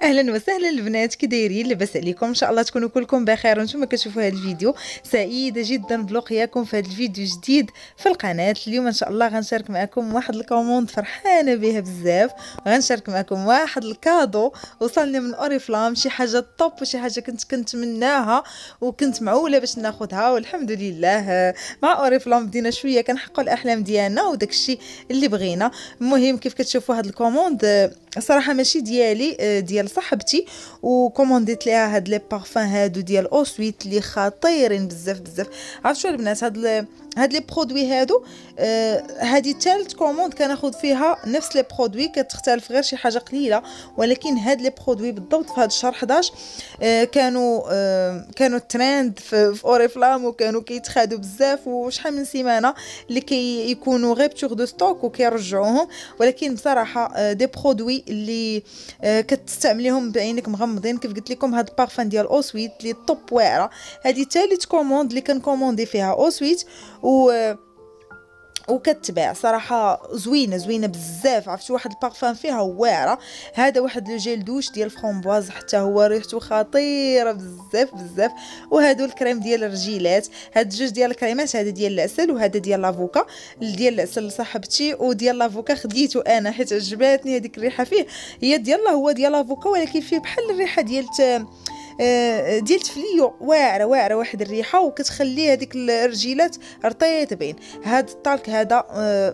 اهلا وسهلا البنات، كي دايرين؟ لاباس عليكم؟ ان شاء الله تكونوا كلكم بخير وانتم كتشوفوا هذا الفيديو. سعيده جدا بلقياكم في هذا الفيديو جديد في القناه. اليوم ان شاء الله غنشارك معكم واحد الكوموند فرحانه بها بزاف، غنشارك معكم واحد الكادو وصلني من اوريفلام، شي حاجه طوب وشي حاجه كنت كنتمناها وكنت معوله باش ناخذها، والحمد لله مع اوريفلام بدينا شويه كنحققوا الاحلام ديالنا وداك الشيء اللي بغينا. المهم كيف كتشوفوا هذا الكوموند صراحه ماشي ديالي، ديال صاحبتي، وكومونديت ليها هاد لي بارفان هادو ديال او سويت اللي خطيرين بزاف بزاف. عرفتوا البنات هاد لي برودوي هادو هادي ثالث كوموند كناخذ فيها نفس لي برودوي، كتختلف غير شي حاجه قليله، ولكن هاد لي برودوي بالضبط في هاد الشهر 11 كانوا ترند في اوريفلام وكانوا كيتخادوا بزاف، وشحال من سيمانه اللي كيكونوا غيبتور دو ستوك وكيرجعوهم. ولكن بصراحه دي برودوي اللي كتستعمليهم بعينك مغمضين، كيف قلت لكم هاد البارفان ديال او سويت اللي طوب واعره. هذه ثالث كوموند اللي كنكوموندي فيها او سويت وكتباع صراحه زوينه بزاف. عرفت واحد البارفان فيها واعره. هذا واحد لو جيل دوش ديال فرامبواز، حتى هو ريحته خطيره بزاف. وهادو الكريم ديال الرجيلات، هاد جوج ديال الكريمات، هذا ديال العسل وهذا ديال لافوكا. ديال العسل لصاحبتي وديال لافوكا خديته انا حيت عجباتني هذيك الريحه فيه. هي ديال هو ديال لافوكا ولكن فيه بحال الريحه ديال تفليو واعره واحد الريحه، وكتخلي هذيك الرجيلات رطيطبين. هذا الطالك هذا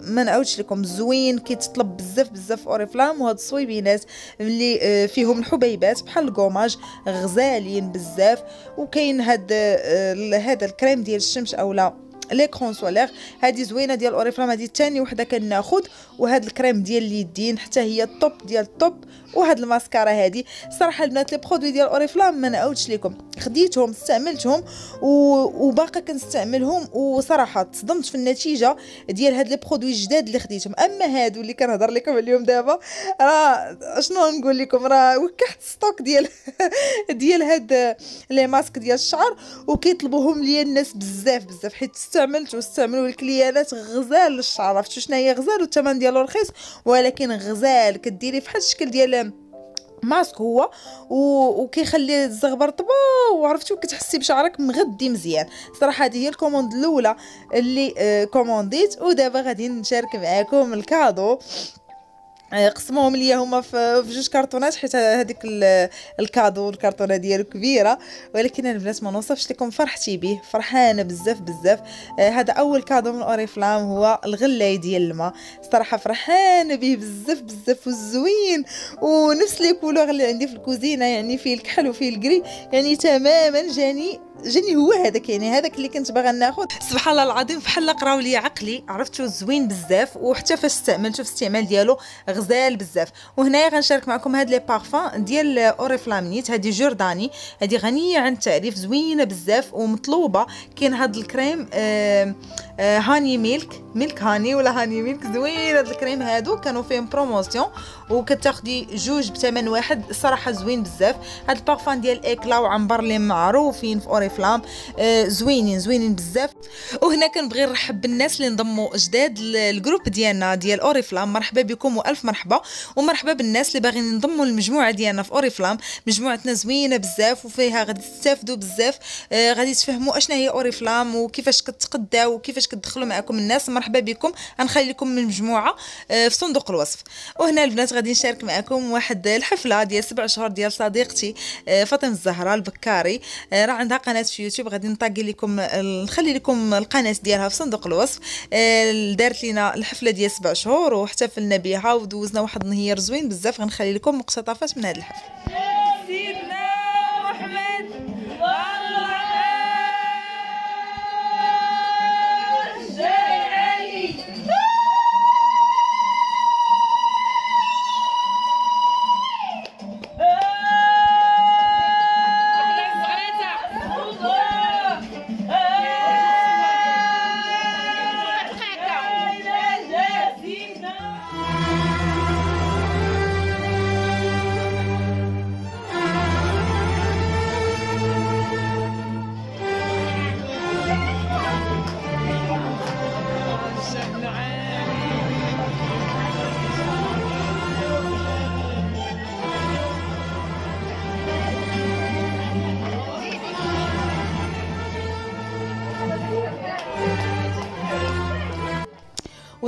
ما نعاودش لكم، زوين كيتطلب بزاف اوريفلام. وهاد الصويبينات اللي فيهم الحبيبات بحال الكوماج غزالين بزاف. وكاين هذا الكريم ديال الشمس اولا ليكرون سولير، هذه زوينه ديال اوريفلام، هذه ثاني وحده كناخذ. وهذا الكريم ديال اليدين حتى هي الطوب ديال الطوب. وهاد الماسكارا هذه صراحه البنات لي برودوي ديال اوريفلام ما نعاودش لكم، خديتهم استعملتهم وباقا كنستعملهم، وصراحه تصدمت في النتيجه ديال هاد لي برودوي الجداد اللي خديتهم. اما هادو اللي كنهضر لكم اليوم دابا، راه شنو نقول لكم، راه وكحت ستوك ديال هاد لي ماسك ديال الشعر، وكيطلبوهم ليا الناس بزاف حيت واستعملوا الكليانات غزال للشعر. عرفتوا شنو هي غزال؟ والثمن ديالو رخيص ولكن غزال، كديري فحال الشكل ديال ماسك هو، وكيخلي الزغبر طبا، وعرفتوا كتحسي بشعرك مغدي مزيان. صراحه هذه هي الكوموند الاولى اللي كومونديت. ودابا غادي نشارك معكم الكادو. قسموهم ليا هما في جوج كرتونات حيت هذيك الكادو الكرتونه ديالو كبيره، ولكن البنات ما نوصفش لكم فرحتي به، فرحانه بزاف. هذا اول كادو من اوريفلام، هو الغلاي ديال الماء. صراحه فرحانه به بزاف وزوين، ونفس لي كولور اللي عندي في الكوزينه، يعني فيه الكحل وفيه الكري، يعني تماما جاني هو هذاك، يعني هذاك اللي كنت باغا ناخذ. سبحان الله العظيم بحال قراو لي عقلي. عرفتوا زوين بزاف، وحتى فاش استعملته في الاستعمال ديالو غزال بزاف. وهنايا غنشارك معكم هاد لي بارفان ديال اوريفلام نيت. هذه جورداني، هذه غنيه عن التعريف، زوينه بزاف ومطلوبه. كاين هاد الكريم هاني ميلك هاني ولا هاني ميلك، زوين هاد الكريم هادو كانوا فيهم بروموسيون، وكتاخدي جوج بثمن واحد. الصراحه زوين بزاف. هاد البارفان ديال اكلا وعنبر اللي معروفين في اوريفلام، زوينين بزاف. وهنا كنبغي نرحب بالناس اللي انضموا جداد للجروب ديالنا ديال اوريفلام. مرحبا بكم والف مرحبا، ومرحبا بالناس اللي باغيين ينضموا للمجموعه ديالنا في اوريفلام. مجموعتنا زوينه بزاف وفيها غادي تستافدوا بزاف، غادي تفهموا اشنا هي اوريفلام وكيفاش كتقداو وكيفاش كتدخلوا معكم الناس. مرحبا بكم، غنخلي لكم من المجموعه في صندوق الوصف. وهنا البنات غادي نشارك معكم واحد الحفله ديال 7 شهور ديال صديقتي فاطمه الزهراء البكاري. راه عندها قناه في يوتيوب، غادي نطاقي لكم نخلي لكم القناه ديالها في صندوق الوصف. دارت لينا الحفله ديال 7 شهور واحتفلنا بها ودوزنا واحد النهار زوين بزاف. غنخلي لكم مقتطفات من هذه الحفله.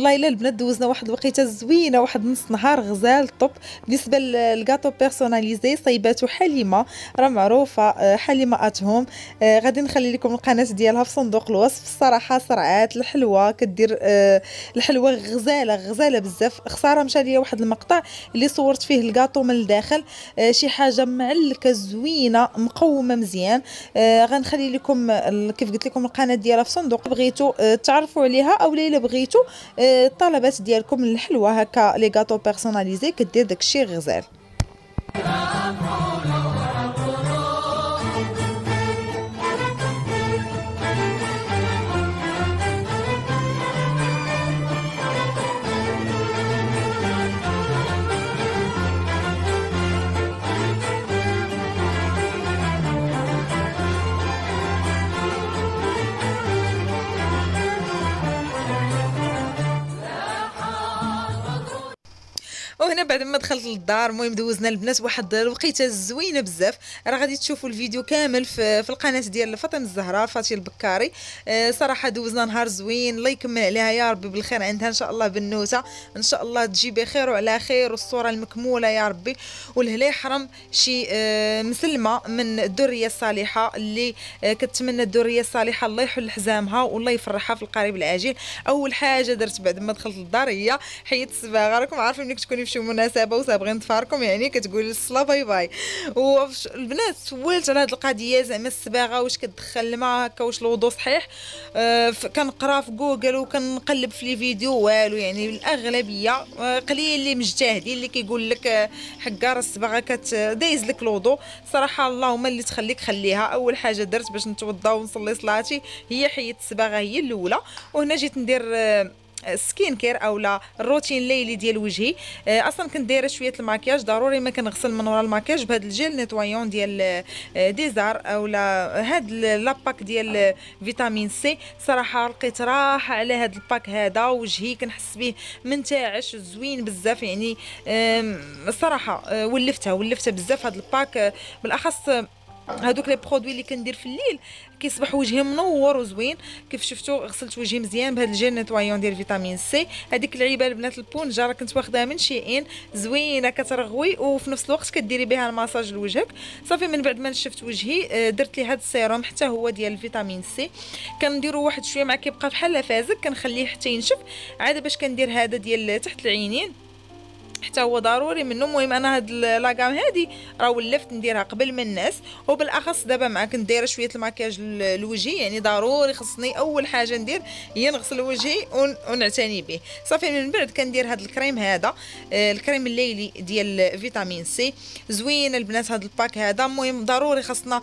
والله الا البنات دوزنا واحد الوقيته زوينه، واحد نص نهار غزال طوب. بالنسبه للكاطو بيرسوناليزي صايباتو حليمه، راه معروفه حليمه اتهم. غادي نخلي لكم القناه ديالها في صندوق الوصف. الصراحه صرعات الحلوه كدير الحلوه غزاله بزاف. خساره مشى ليا واحد المقطع اللي صورت فيه الكاطو من الداخل، شي حاجه معلكه زوينه مقومه مزيان. غنخلي لكم كيف قلت لكم القناه ديالها في صندوق، بغيتو تعرفوا عليها او لا بغيتو الطلبات ديالكم الحلوه هكا لي غاتو بيرسوناليزي كدير داكشي غزال. وهنا بعد ما دخلت للدار المهم دوزنا البنات واحد الوقيته زوينه بزاف. راه غادي تشوفوا الفيديو كامل في القناه ديال فاطمه الزهراء فاتي البكاري. صراحه دوزنا نهار زوين، الله يكمل عليها يا ربي بالخير عندها ان شاء الله بنوته، ان شاء الله تجي بخير وعلى خير والصوره المكموله يا ربي. والهلا يحرم شي مسلمه من الذريه الصالحه اللي كتمنى الذريه الصالحه الله يحل حزامها والله يفرحها في القريب العاجل. اول حاجه درت بعد ما دخلت للدار هي حيدت الصباغه. راكم عارفين ملي كتكوني في شي مناسبه وصابغين تفاركم يعني كتقول الصلا باي باي. والبنات سولت على هذه القضيه زعما الصباغه واش كتدخل الماء هكا واش الوضوء صحيح. كنقرا في جوجل وكنقلب في لي فيديو والو، يعني الاغلبيه قليل اللي مجتهدين اللي كيقول لك حكا راه الصباغه كتدايز لك الوضوء. صراحه اللهم اللي تخليك خليها. اول حاجه درت باش نتوضا ونصلي صلاتي هي حيدت الصباغه هي الاولى، وهنا جيت ندير سكين كير اولا الروتين الليلي ديال وجهي. اصلا كنت دايره شويه الماكياج، ضروري ما كنغسل من ورا الماكياج بهذا الجيل نيتوايون ديال ديزار اولا هاد لاباك ديال فيتامين سي. صراحه لقيت راحه على هاد الباك هذا، وجهي كنحس به منتعش زوين بزاف يعني. الصراحه ولفتها بزاف هاد الباك، بالاخص هادوك لي برودوي اللي كندير في الليل كيصبح وجهي منور وزوين. كيف شفتوا غسلت وجهي مزيان بهذا الجيل نيتوايون ديال فيتامين سي. هذيك العيبه البنات البونجه راه كنت واخداها من شيئين، زوينه كترغوي وفي نفس الوقت كديري بها الماساج لوجهك. صافي من بعد ما نشفت وجهي درت لي هذا السيروم حتى هو ديال فيتامين سي. كنديروا واحد شويه مع كيبقى بحال فازك كنخليه حتى ينشف عاد باش كندير هذا ديال تحت العينين حتى هو ضروري منه. المهم انا هاد لاكام هادي راه ولفت نديرها قبل من الناس، وبالاخص دابا مع كنت دايره شويه المكياج لوجهي يعني ضروري خصني اول حاجه ندير هي نغسل وجهي ونعتني به. صافي من بعد كندير هاد الكريم هذا الكريم الليلي ديال فيتامين سي. زوين البنات هاد الباك هذا. المهم ضروري خصنا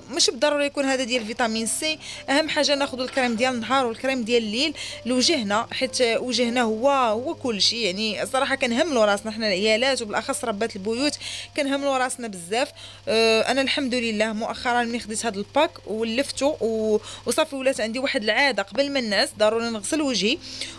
ماشي بالضروري يكون هذا ديال فيتامين سي، اهم حاجه ناخذ الكريم ديال النهار والكريم ديال الليل لوجهنا، حيت وجهنا هو كل شيء يعني. صراحه كنهملوا راسنا حنا العيالات وبالاخص ربات البيوت كنهملوا راسنا بزاف. انا الحمد لله مؤخرا ملي خديت هذا الباك ولفته وصافي ولات عندي واحد العاده قبل ما الناس ضروري نغسل وجهي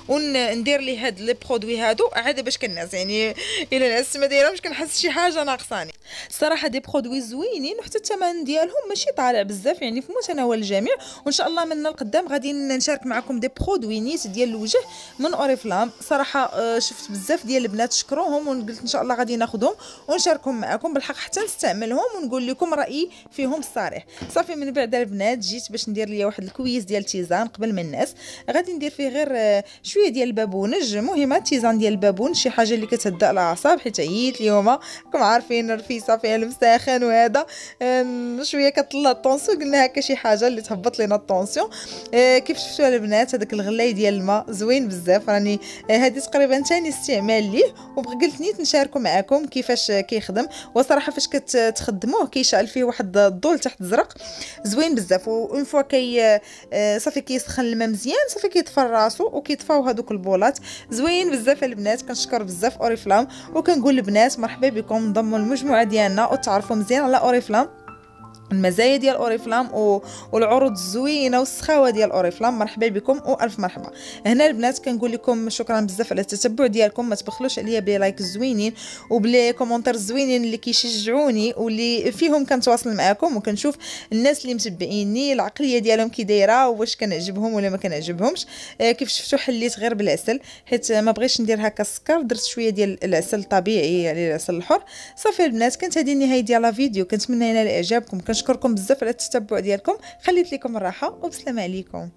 وندير لي هاد لي برودوي هادو عاده باش كنعس يعني. الا الناس ما دايرهمش كنحس شي حاجه ناقصاني. الصراحه دي برودوي زوينين وحتى الثمن ديالهم ماشي طالع بزاف يعني في متناول الجميع. وان شاء الله من القدام غادي نشارك معكم دي برودوي نيت ديال الوجه من اوريفلام. صراحه شفت بزاف ديال البنات شكروهم وقلت ان شاء الله غادي ناخذهم ونشاركهم معكم بالحق حتى نستعملهم ونقول لكم رايي فيهم الصريح. صافي من بعد البنات جيت باش ندير ليا واحد الكويس ديال التيزان قبل من الناس. غادي ندير فيه غير شويه ديال البابونج. مهمه التيزان ديال البابونج شي حاجه اللي كتهدأ الاعصاب حيت عييت اليوم راكم عارفين الرفيسه فيها المساخن وهذا شويه كطلع الطونسيون قلنا هكا شي حاجه اللي تهبط لينا الطونسيون. كيف شفتوا البنات هذاك الغلاي ديال الماء زوين بزاف. راني هذه تقريبا ثاني استعمال ليه وقلت نيت نشاركوا معكم كيفاش كيخدم. وصراحه فاش كتخدموه كيشعل فيه واحد الضوء تحت زرق زوين بزاف. وان فوا صافي كيسخن الماء مزيان صافي كيطفى راسو وكيطفاو هذوك البولات زوين بزاف. البنات كنشكر بزاف اوريفلام وكنقول البنات مرحبا بكم انضموا للمجموعه ديالنا وتعرفوا مزيان على اوريفلام المزايا ديال اوريفلام والعروض الزوينه والسخاوه ديال اوريفلام. مرحبا بكم والف مرحبا. هنا البنات كنقول لكم شكرا بزاف على التتبع ديالكم، ما تبخلوش عليا بلي لايك زوينين وبلي كومونتير زوينين اللي كيشجعوني واللي فيهم كنتواصل معكم وكنشوف الناس اللي متبعيني العقليه ديالهم كي دايره واش كنعجبهم ولا ما كنعجبهمش. كيف شفتوا حليت غير بالعسل حيت ما بغيتش ندير هكا السكر، درت شويه ديال العسل طبيعي يعني العسل الحر. صافي البنات كانت هذه النهايه ديال لا فيديو، كنتمنى ينال اعجابكم. كنشكركم بزاف على التتبع ديالكم، خليت لكم الراحه وبسلام عليكم.